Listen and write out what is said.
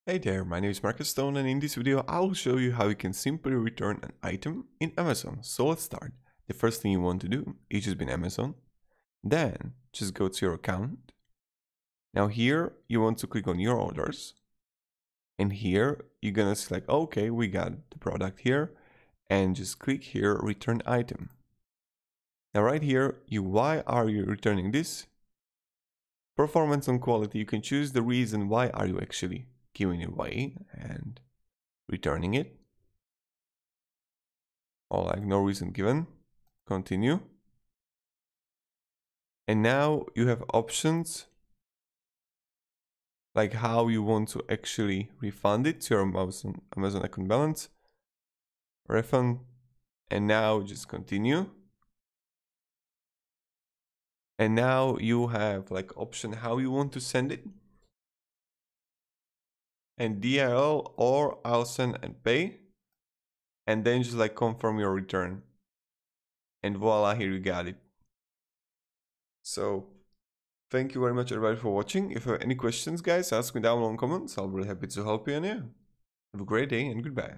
Hey there, my name is Marcus Stone, and in this video I will show you how you can simply return an item in Amazon. So let's start. The first thing you want to do is just be in Amazon. Then just go to your account. Now here you want to click on your orders. And here you're gonna select, okay, we got the product here. And just click here, return item. Now right here, why are you returning this? Performance and quality, you can choose the reason why are you actually giving it away and returning it, or like no reason given. Continue. And now you have options like how you want to actually refund it to your Amazon account balance, refund, and now just continue. And now you have like option how you want to send it, and DHL or I'll send and pay, and then just like confirm your return, and voila, here you got it. So thank you very much everybody for watching. If you have any questions, guys, ask me down below in comments. I'll be really happy to help you, and yeah, have a great day and goodbye.